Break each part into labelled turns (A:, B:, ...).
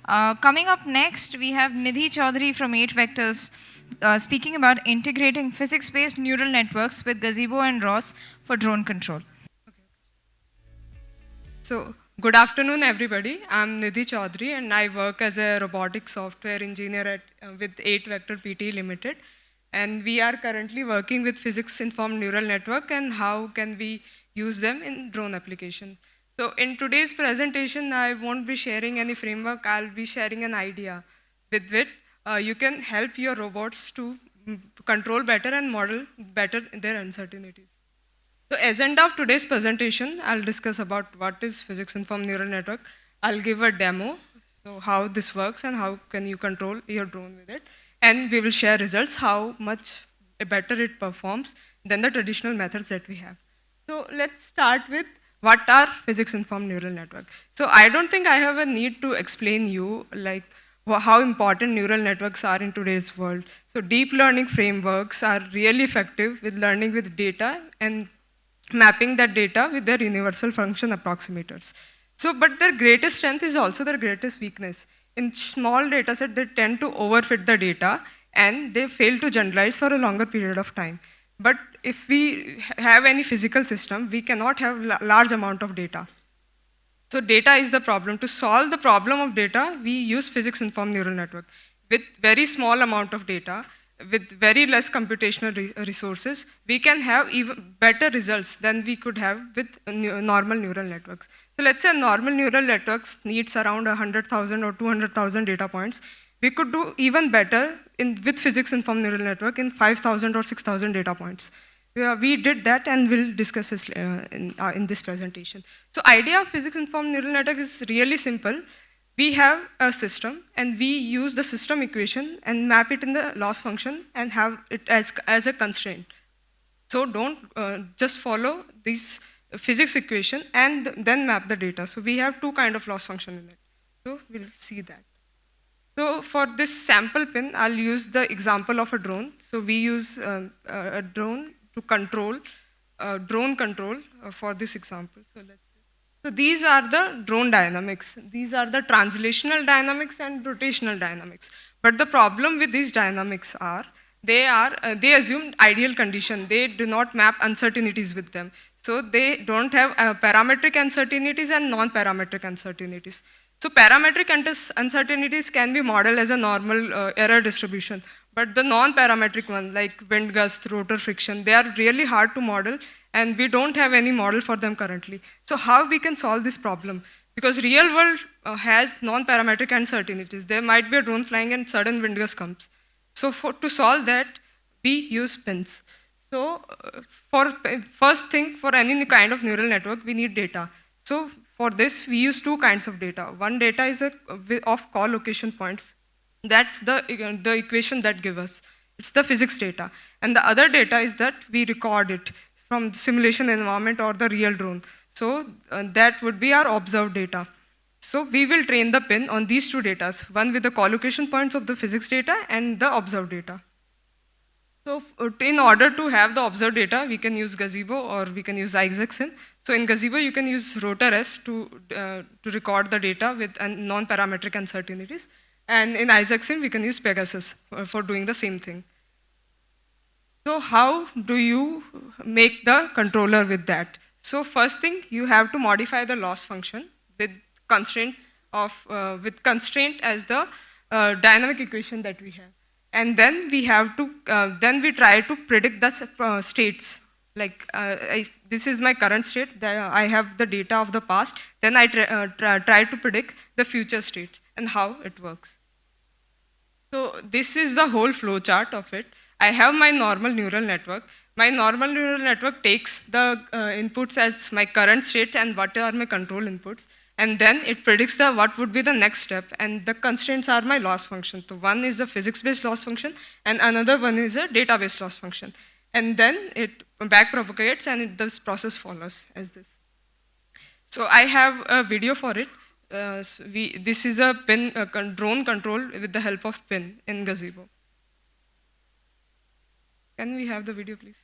A: Coming up next, we have Nidhi Chaudhary from 8 Vectors speaking about integrating physics-based neural networks with Gazebo and ROS for drone control.
B: So, good afternoon, everybody. I'm Nidhi Chaudhary, and I work as a robotic software engineer with 8 Vector PT Limited. And we are currently working with physics-informed neural network and how can we use them in drone application. So, in today's presentation, I won't be sharing any framework. I'll be sharing an idea with which you can help your robots to control better and model better their uncertainties. So agenda of today's presentation, I'll discuss about what is physics-informed neural network. I'll give a demo, so how this works and how can you control your drone with it. And we will share results, how much better it performs than the traditional methods that we have. So let's start with what are physics-informed neural network. So I don't think I have a need to explain you like how important neural networks are in today's world. So deep learning frameworks are really effective with learning with data and mapping that data with their universal function approximators. So, but their greatest strength is also their greatest weakness. In small data set, they tend to overfit the data and they fail to generalize for a longer period of time. But if we have any physical system, we cannot have large amount of data. So data is the problem. To solve the problem of data, we use physics-informed neural network. With very small amount of data, with very less computational resources, we can have even better results than we could have with normal neural networks. So let's say normal neural networks needs around 100,000 or 200,000 data points. We could do even better with physics-informed neural network in 5,000 or 6,000 data points. We did that and we'll discuss this in this presentation. So idea of physics-informed neural network is really simple. We have a system and we use the system equation and map it in the loss function and have it as a constraint. So don't just follow this physics equation and then map the data. So we have two kind of loss function in it. So we'll see that. So for this sample pin, I'll use the example of a drone. So we use a drone to control, drone control for this example. So let's see. So these are the drone dynamics. These are the translational dynamics and rotational dynamics. But the problem with these dynamics are, they assume ideal condition. They do not map uncertainties with them. So they don't have parametric uncertainties and non-parametric uncertainties. So parametric uncertainties can be modeled as a normal error distribution, but the non-parametric one, like wind gust, rotor friction, they are really hard to model, and we don't have any model for them currently. So how we can solve this problem? Because real world has non-parametric uncertainties. There might be a drone flying and sudden wind gust comes. So to solve that, we use pins. So for first thing, for any kind of neural network, we need data. So for this, we use two kinds of data. One data is of collocation points. That's the equation that gives us. It's the physics data. And the other data is that we record it from the simulation environment or the real drone. So that would be our observed data. So we will train the pin on these two data, one with the collocation points of the physics data and the observed data. So in order to have the observed data, we can use Gazebo or we can use IsaacSim. So in Gazebo, you can use RotorS to record the data with non-parametric uncertainties. And in IsaacSim, we can use Pegasus for doing the same thing. So how do you make the controller with that? So first thing, you have to modify the loss function with constraint as the dynamic equation that we have. And then we have to, then we try to predict the states. Like this is my current state, that I have the data of the past. Then I try to predict the future states and how it works. So this is the whole flow chart of it. I have my normal neural network. My normal neural network takes the inputs as my current state and what are my control inputs. And then it predicts what would be the next step. And the constraints are my loss function. So one is a physics-based loss function, and another one is a data-based loss function. And then it back propagates, and this process follows as this. So I have a video for it. This is a pin drone control with the help of pin in Gazebo. Can we have the video, please?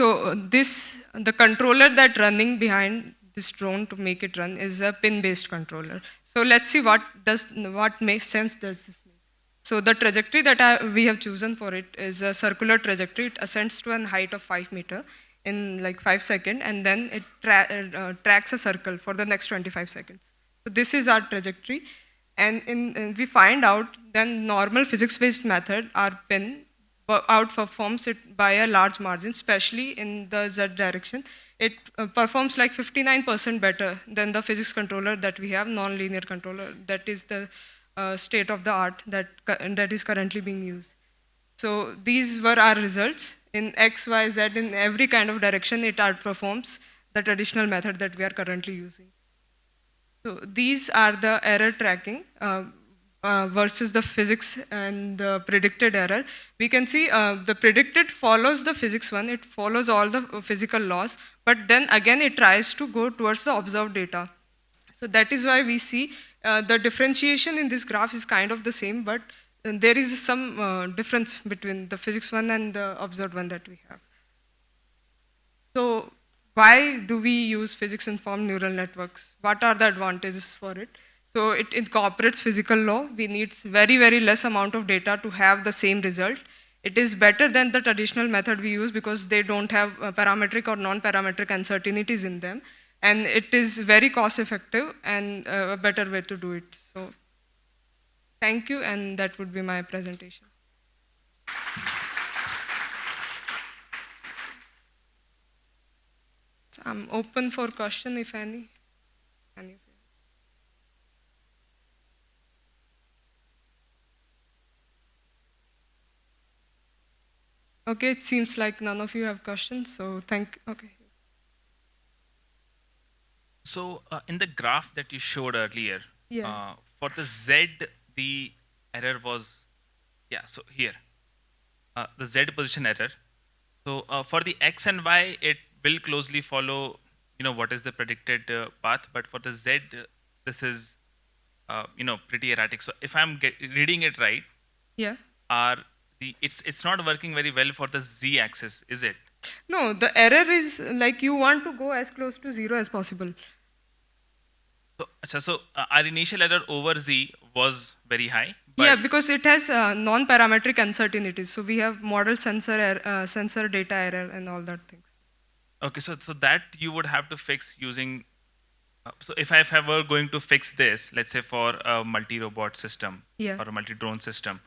B: So the controller that running behind this drone to make it run is a pin-based controller. So let's see what makes sense does this make. So the trajectory that we have chosen for it is a circular trajectory. It ascends to a height of 5 meter in like 5 seconds, and then it tracks a circle for the next 25 seconds. So this is our trajectory, and we find out then normal physics-based method, our pin outperforms it by a large margin, especially in the Z direction. It performs like 59% better than the physics controller that we have, non-linear controller. That is the state of the art that is currently being used. So these were our results. In X, Y, Z, in every kind of direction, it outperforms the traditional method that we are currently using. So these are the error tracking versus the physics and the predicted error. We can see the predicted follows the physics one, it follows all the physical laws, but then again it tries to go towards the observed data. So that is why we see the differentiation in this graph is kind of the same, but there is some difference between the physics one and the observed one that we have. So why do we use physics-informed neural networks? What are the advantages for it? So it incorporates physical law. We need very, very less amount of data to have the same result. It is better than the traditional method we use because they don't have parametric or non-parametric uncertainties in them. And it is very cost-effective and a better way to do it. So thank you, and that would be my presentation. So I'm open for question, if any. Any of you. Okay, it seems like none of you have questions, so okay.
C: So in the graph that you showed earlier,
B: Yeah.
C: for the Z, the error was, yeah, so here, the Z position error. So for the X and Y, it will closely follow, what is the predicted path, but for the Z, this is, pretty erratic. So if I'm reading it right,
B: Yeah.
C: it's not working very well for the Z axis, is it?
B: No, the error is like you want to go as close to 0 as possible.
C: So our initial error over Z was very high. But
B: Yeah, because it has non-parametric uncertainties. So we have model sensor data error and all that things.
C: Okay, so that you would have to fix using. So if I were going to fix this, let's say for a multi-robot system
B: Yeah.
C: or a multi-drone system,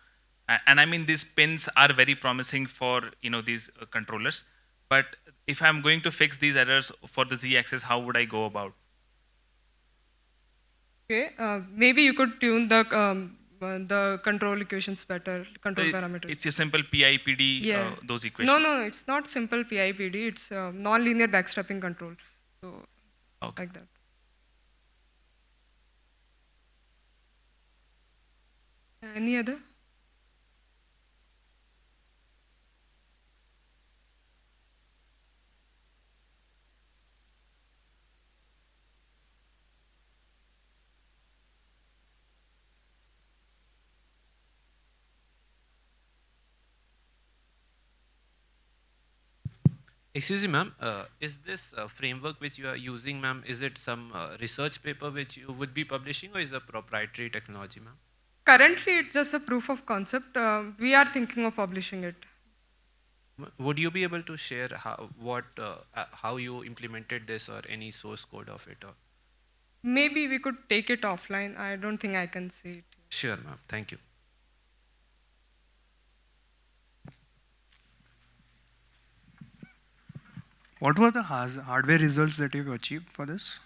C: and I mean these pins are very promising for these controllers. But if I'm going to fix these errors for the Z-axis, how would I go about?
B: Okay, maybe you could tune the control equations better, control parameters.
C: It's a simple PIPD,
B: Yeah.
C: those equations.
B: No, it's not simple PIPD. It's non-linear backstepping control. So
C: Okay.
B: like that. Any other?
D: Excuse me, ma'am. Is this framework which you are using, ma'am, is it some research paper which you would be publishing, or is it a proprietary technology, ma'am?
B: Currently, it's just a proof of concept. We are thinking of publishing it.
D: Would you be able to share how you implemented this or any source code of it? Or?
B: Maybe we could take it offline. I don't think I can say it.
D: Sure, ma'am. Thank you.
E: What were the hardware results that you've achieved for this?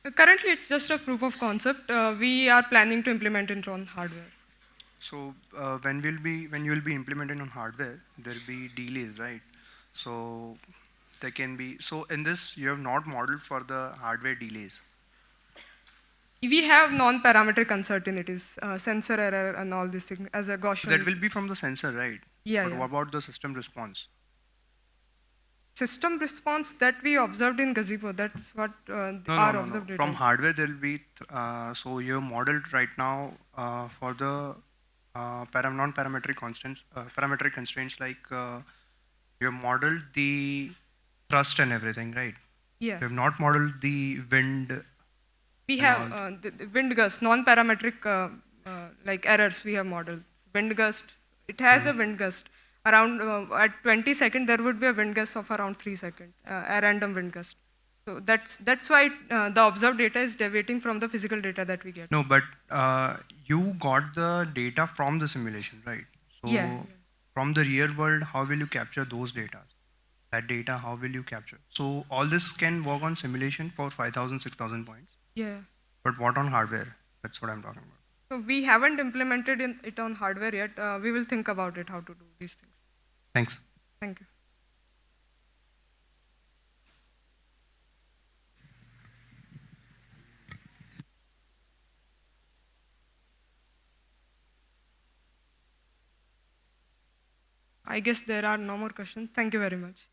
B: Currently, it's just a proof of concept. We are planning to implement it on hardware.
E: So when you will be implementing on hardware, there'll be delays, right? So there can be, so in this you have not modeled for the hardware delays.
B: We have non-parametric uncertainties, sensor error, and all these things as a Gaussian.
E: That will be from the sensor, right?
B: Yeah,
E: But
B: yeah.
E: what about the system response?
B: System response that we observed in Gazebo, that's what our observed data.
E: From hardware, there will be, so you're modeled right now for the non-parametric constants, parametric constraints like You have modeled the thrust and everything, right?
B: Yeah.
E: You have not modeled the wind.
B: We
E: and
B: have
E: all.
B: the wind gust, non-parametric like errors we have modeled. Wind gust, it has a wind gust. Around at 20 seconds, there would be a wind gust of around 3 seconds, a random wind gust. So that's why the observed data is deviating from the physical data that we get.
E: No, but you got the data from the simulation, right? So
B: Yeah.
E: from the real world, how will you capture those data? That data, how will you capture? So all this can work on simulation for 5,000, 6,000 points.
B: Yeah.
E: But what on hardware? That's what I'm talking about.
B: So we haven't implemented it on hardware yet. We will think about it, how to do these things.
E: Thanks.
B: Thank you. I guess there are no more questions. Thank you very much.